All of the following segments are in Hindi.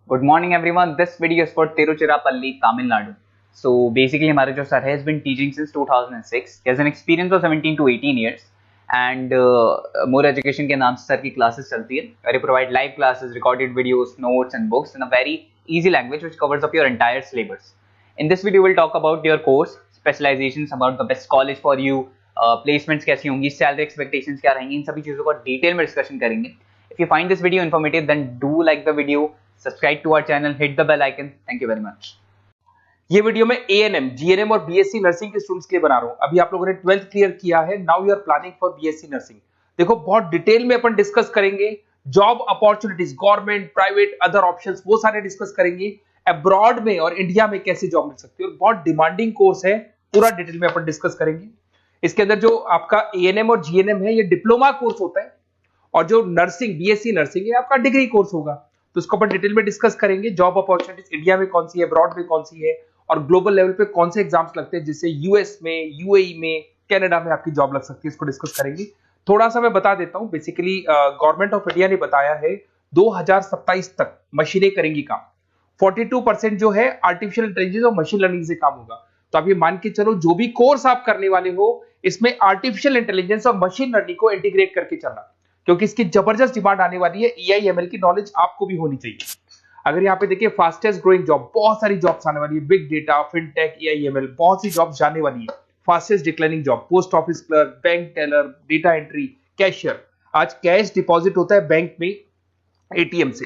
Good morning, everyone. This video is for Tiruchirappalli, Tamil Nadu. So basically, हमारे जो sir has been teaching since 2006. He has an experience of 17 to 18 years, and more education के नाम से सर की classes चलती है. Where he provide live classes, recorded videos, notes, and books in a very easy language which covers up your entire syllabus. In this video, we'll talk about your course, specializations, about the best college for you, placements कैसी होंगी, salary expectations क्या रहेंगी, इन सभी चीज़ों को डिटेल में डिस्कशन करेंगे. If you find this video informative, then do like the video, subscribe to our channel, hit the bell icon. Thank you very much. ये वीडियो में एएनएम, जीएनएम और बीएससी नर्सिंग के स्टूडेंट्स के लिए बना रहा हूं। अभी आप लोगों ने 12th क्लियर किया है, now you are planning for BSc nursing. देखो बहुत डिटेल में अपन डिस्कस करेंगे job opportunities, government, private, other options, वो सारे डिस्कस करेंगे। अब्रॉड में और इंडिया में कैसे जॉब मिल सकती है, और बहुत डिमांडिंग कोर्स है, पूरा डिटेल में अपन डिस्कस करेंगे। इसके अंदर जो आपका एएनएम और जीएनएम है, ये डिप्लोमा कोर्स होता है, और जो नर्सिंग, बीएससी नर्सिंग है, आपका डिग्री कोर्स होगा। तो इसको अपन डिटेल में डिस्कस करेंगे। जॉब अपॉर्चुनिटीज इंडिया में कौन सी है, अब्रॉड में कौन सी है, और ग्लोबल लेवल पे कौन से एग्जाम्स लगते हैं, जिससे यूएस में, यूएई में, कनाडा में आपकी जॉब लग सकती है, इसको डिस्कस करेंगे। थोड़ा सा मैं बता देता हूं। बेसिकली गवर्नमेंट ऑफ इंडिया ने बताया है 2027 तक मशीनें करेंगी काम। 42% जो है आर्टिफिशियल इंटेलिजेंस और मशीन लर्निंग से काम होगा। तो आप ये मान के चलो, जो भी कोर्स आप करने वाले हो, इसमें आर्टिफिशियल इंटेलिजेंस और मशीन लर्निंग को इंटीग्रेट करके चलना, क्योंकि इसकी जबरदस्त डिमांड आने वाली है। एआई/एमएल की नॉलेज आपको भी होनी चाहिए। अगर यहाँ पे देखिए, फास्टेस्ट ग्रोइंग जॉब, बहुत सारी जॉब्स आने वाली है। बिग डेटा, फिनटेक, एआई/एमएल, बहुत सी जॉब्स जाने वाली है। Fastest declining job, post office clerk, bank teller, data entry, cashier. आज कैश डिपॉजिट होता है बैंक में एटीएम से,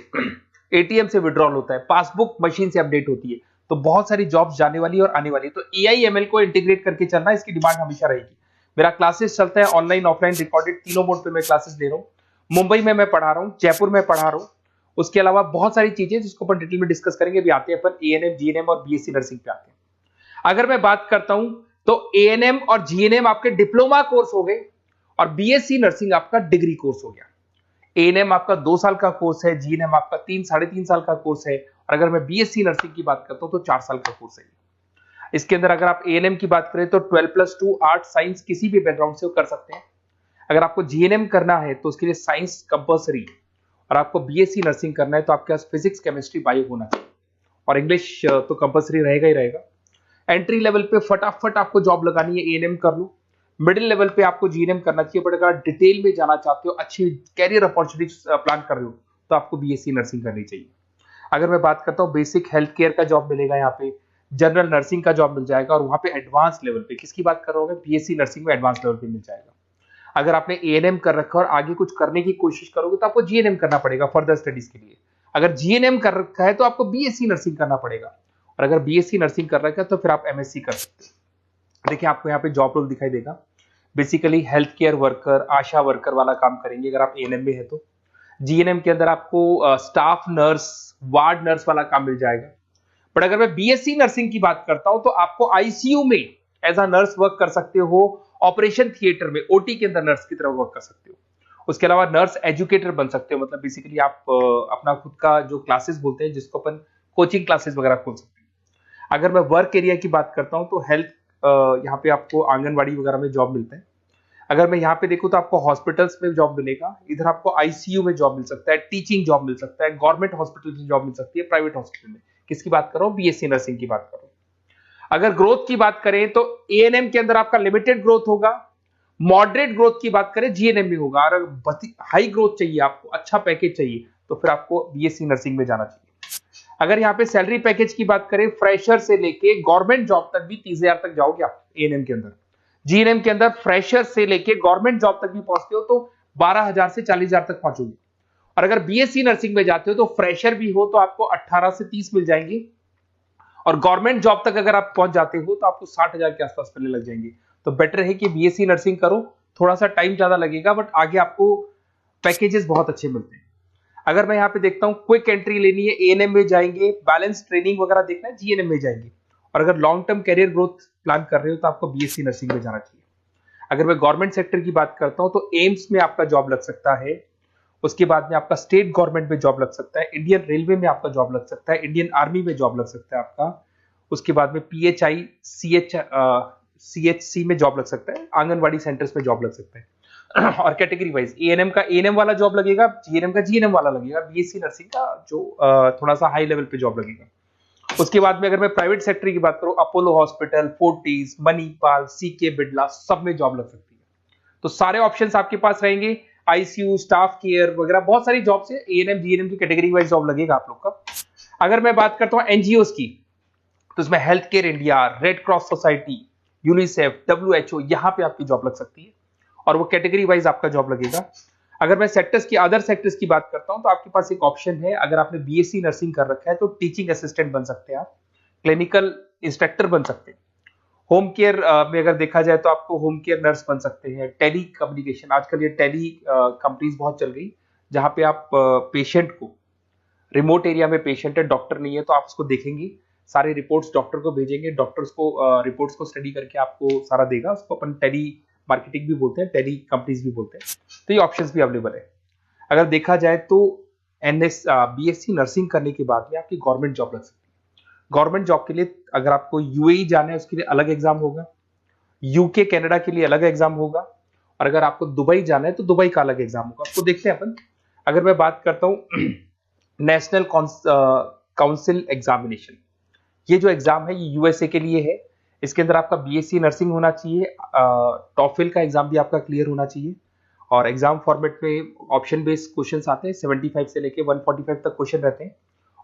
एटीएम से विड्रॉल होता है, पासबुक मशीन से अपडेट होती है। तो बहुत सारी जॉब्स जाने वाली है और आने वाली है। तो एआई/एमएल को इंटीग्रेट करके चलना, इसकी डिमांड हमेशा रहेगी। मेरा क्लासेस चलता है ऑनलाइन, ऑफलाइन, रिकॉर्डेड, तीनों मोड पे मैं क्लासेस दे रहा हूँ। मुंबई में मैं पढ़ा रहा हूँ, जयपुर में पढ़ा रहा हूँ। उसके अलावा बहुत सारी चीजें जिसको अपन डिटेल में डिस्कस करेंगे। अभी आते हैं अपन एएनएम, जीएनएम और बीएससी नर्सिंग पे आते हैं। अगर मैं बात करता हूं तो एएनएम और जीएनएम आपके डिप्लोमा कोर्स हो गए, और बीएससी नर्सिंग आपका डिग्री कोर्स हो गया। एएनएम आपका 2 साल का कोर्स है, जीएनएम आपका 3-3.5 साल का कोर्स है, और अगर मैं बीएससी नर्सिंग की बात करता हूं तो 4 साल का कोर्स है। इसके अंदर अगर आप एएनएम की बात करें तो 12+2 आर्ट, साइंस, किसी भी बैकग्राउंड से कर सकते हैं। अगर आपको जीएनएम करना है तो उसके लिए साइंस कंपल्सरी, और आपको बीएससी नर्सिंग करना है तो आपके पास फिजिक्स, केमिस्ट्री, बायो होना चाहिए, और इंग्लिश तो कंपल्सरी रहेगा ही रहेगा। एंट्री लेवल पे फटाफट आपको जॉब लगानी है, एएनएम कर लो। मिडिल लेवल पे आपको जीएनएम करना चाहिए, बट अगर डिटेल में जाना चाहते हो, अच्छी कैरियर अपॉर्चुनिटी प्लान कर रहे हो, तो आपको बीएससी नर्सिंग करनी चाहिए। अगर मैं बात करता हूँ, बेसिक हेल्थ केयर का जॉब मिलेगा यहाँ पे, जनरल नर्सिंग का जॉब मिल जाएगा, और वहां पे एडवांस लेवल पे, किसकी बात कर रहा हूँ, बीएससी नर्सिंग में एडवांस लेवल पे मिल जाएगा। अगर आपने एएनएम कर रखा है और आगे कुछ करने की कोशिश करोगे तो आपको जीएनएम करना पड़ेगा फर्दर स्टडीज के लिए। अगर जीएनएम कर रखा है तो आपको बीएससी नर्सिंग करना पड़ेगा, और अगर बीएससी नर्सिंग कर रखा है तो फिर आप एमएससी कर सकते हैं। देखिए, आपको यहाँ पे जॉब रोल दिखाई देगा। बेसिकली हेल्थ केयर वर्कर, आशा वर्कर वाला काम करेंगे अगर आप एएनएम में है तो। जीएनएम के अंदर आपको स्टाफ नर्स, वार्ड नर्स वाला काम मिल जाएगा। बट अगर मैं बीएससी नर्सिंग की बात करता हूं तो आपको आईसीयू में एज अ नर्स वर्क कर सकते हो, ऑपरेशन थिएटर में ओटी के अंदर नर्स की तरह वर्क कर सकते हो। उसके अलावा नर्स एजुकेटर बन सकते हो, मतलब बेसिकली आप अपना खुद का जो क्लासेस बोलते हैं, जिसको अपन कोचिंग क्लासेस वगैरह खोल सकते हैं। अगर मैं वर्क एरिया की बात करता हूं तो हेल्थ, यहाँ पे आपको आंगनबाड़ी वगैरह में जॉब मिलता है। अगर मैं यहाँ पे देखूं तो आपको हॉस्पिटल्स में जॉब मिलेगा, इधर आपको आईसीयू में जॉब मिल सकता है, टीचिंग जॉब मिल सकता है, गवर्नमेंट हॉस्पिटल में जॉब मिल सकती है, प्राइवेट हॉस्पिटल में। किसकी बात कर रहा हूँ, बीएससी नर्सिंग की बात कर रहा हूँ। अगर ग्रोथ की बात करें तो एएनएम के अंदर आपका लिमिटेड ग्रोथ होगा, मॉडरेट ग्रोथ की बात करें जीएनएम में होगा, और अगर हाई ग्रोथ चाहिए, आपको अच्छा पैकेज चाहिए, तो फिर आपको बीएससी नर्सिंग में जाना चाहिए। अगर यहाँ पे सैलरी पैकेज की बात करें, फ्रेशर से लेके गवर्नमेंट जॉब तक भी 30,000 तक जाओगे आप एएनएम के अंदर। जीएनएम के अंदर फ्रेशर से लेके गवर्नमेंट जॉब तक भी पहुंचते हो तो 12,000 से 40,000 तक पहुंचोगे। और अगर बीएससी नर्सिंग में जाते हो तो फ्रेशर भी हो तो आपको 18 से 30 मिल जाएंगे, और गवर्नमेंट जॉब तक अगर आप पहुंच जाते हो तो आपको 60,000 के आसपास मिलने लग जाएंगे। तो बेटर है कि बीएससी नर्सिंग करो, थोड़ा सा टाइम ज्यादा लगेगा, बट आगे आपको पैकेजेस बहुत अच्छे मिलते हैं। अगर मैं यहाँ पे देखता हूँ, क्विक एंट्री लेनी है, एएनएम में जाएंगे, बैलेंस ट्रेनिंग वगैरह देखना है, जीएनएम में जाएंगे। और अगर long term career growth plan कर रहे हो तो आपको बीएससी नर्सिंग में जाना चाहिए। अगर मैं गवर्नमेंट सेक्टर की बात करता हूं तो एम्स में आपका जॉब लग सकता है। उसके बाद में आपका स्टेट गवर्नमेंट में जॉब लग सकता है, इंडियन रेलवे में आपका जॉब लग सकता है, इंडियन आर्मी में जॉब लग सकता है आपका। उसके बाद में पीएचआई, सीएचसी में जॉब लग सकता है, आंगनबाड़ी सेंटर्स में जॉब लग सकता है। और कैटेगरी वाइज एएनएम का एएनएम वाला जॉब लगेगा, जीएनएम का जीएनएम वाला लगेगा, बीएससी नर्सिंग का जो थोड़ा सा हाई लेवल पे जॉब लगेगा। उसके बाद में अगर मैं प्राइवेट सेक्टर की बात करूं, अपोलो हॉस्पिटल, फोर्टिस, मणिपाल, सीके बिरला, सब में जॉब लग सकती है। तो सारे ऑप्शंस आपके पास रहेंगे, आईसीयू, स्टाफ केयर वगैरह बहुत सारी जॉब्स है, एएनएम जीएनएम की कैटेगरी वाइज जॉब लगेगा आप लोग का। अगर मैं बात करता हूं एनजीओस की, तो इसमें health care India, red cross society, UNICEF, WHO, यहां पे आपकी जॉब लग सकती है और वो कैटेगरी वाइज आपका जॉब लगेगा। अगर मैं सेक्टर्स की, अदर सेक्टर्स की बात करता हूं, तो आपके पास एक ऑप्शन है, अगर आपने बीएससी नर्सिंग कर रखा है तो टीचिंग असिस्टेंट बन सकते हैं आप, क्लिनिकल इंस्ट्रक्टर बन सकते हैं। होम केयर में अगर देखा जाए तो आपको होम केयर नर्स बन सकते हैं। टेली कम्युनिकेशन, आजकल ये टेली कंपनीज बहुत चल गई, जहां पे आप पेशेंट को, रिमोट एरिया में पेशेंट है, डॉक्टर नहीं है, तो आप उसको देखेंगे, सारे रिपोर्ट्स डॉक्टर को भेजेंगे, डॉक्टर्स को रिपोर्ट्स को स्टडी करके आपको सारा देगा, उसको अपन टेली मार्केटिंग भी बोलते हैं, टेली कंपनीज भी बोलते हैं। तो ये ऑप्शंस भी अवेलेबल है। अगर देखा जाए तो बीएससी नर्सिंग करने के बाद में आपकी गवर्नमेंट जॉब लग सकती है। गवर्नमेंट जॉब के लिए अगर आपको यूएई जाना है, उसके लिए अलग एग्जाम होगा, यूके कनाडा के लिए अलग एग्जाम होगा, और अगर आपको दुबई जाना है तो दुबई का अलग एग्जाम होगा। तो देखते हैं अपन। अगर मैं बात करता हूं नेशनल काउंसिल एग्जामिनेशन, ये जो एग्जाम है ये यूएसए के लिए है। इसके अंदर आपका बीएससी नर्सिंग होना चाहिए, टॉफिल का एग्जाम भी आपका क्लियर होना चाहिए, और एग्जाम फॉर्मेट में ऑप्शन बेस्ड क्वेश्चंस आते हैं, 75 से लेके 145 तक क्वेश्चन रहते हैं।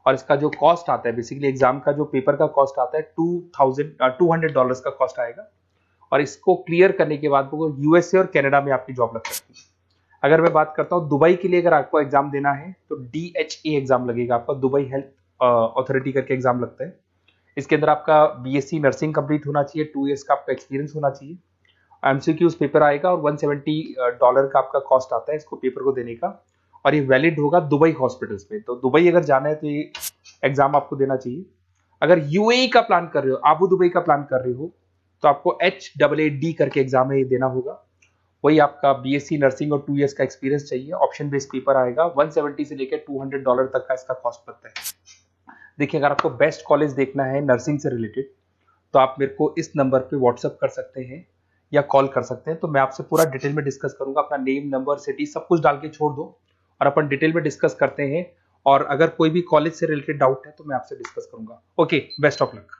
और इसका जो कॉस्ट आता है, बेसिकली एग्जाम का जो पेपर का कॉस्ट आता है, $200 का कॉस्ट आएगा, और इसको क्लियर करने के बाद वो यूएसए और कनाडा में आपकी जॉब लग सकती है। अगर मैं बात करता हूँ दुबई के लिए, अगर आपको एग्जाम देना है तो DHA एग्जाम लगेगा आपका, दुबई हेल्थ अथॉरिटी करके एग्जाम लगता है। इसके अंदर आपका बीएससी नर्सिंग कंप्लीट होना चाहिए, 2 इयर्स का आपका एक्सपीरियंस होना चाहिए, एमसीक्यूज पेपर आएगा, और $170 का आपका कॉस्ट आता है इसको पेपर को देने का, और ये वैलिड होगा दुबई हॉस्पिटल्स में। तो दुबई अगर जाना है तो ये एग्जाम आपको देना चाहिए। अगर यूएई का प्लान कर रहे हो, आबू दुबई का प्लान कर रहे हो, तो आपको HAAD करके एग्जाम है ये देना होगा। वही आपका बीएससी नर्सिंग और 2 इयर्स का एक्सपीरियंस चाहिए, ऑप्शन बेस्ड पेपर आएगा, 170 से लेकर $200 तक का इसका कॉस्ट पड़ता है। देखिए, अगर आपको बेस्ट कॉलेज देखना है नर्सिंग से रिलेटेड, तो आप मेरे को इस नंबर पे व्हाट्सअप कर सकते हैं या कॉल कर सकते हैं, तो मैं आपसे पूरा डिटेल में डिस्कस करूंगा। अपना नेम, नंबर, सिटी सब कुछ डाल के छोड़ दो और अपन डिटेल में डिस्कस करते हैं, और अगर कोई भी कॉलेज से रिलेटेड डाउट है तो मैं आपसे डिस्कस करूंगा। Okay, best of luck.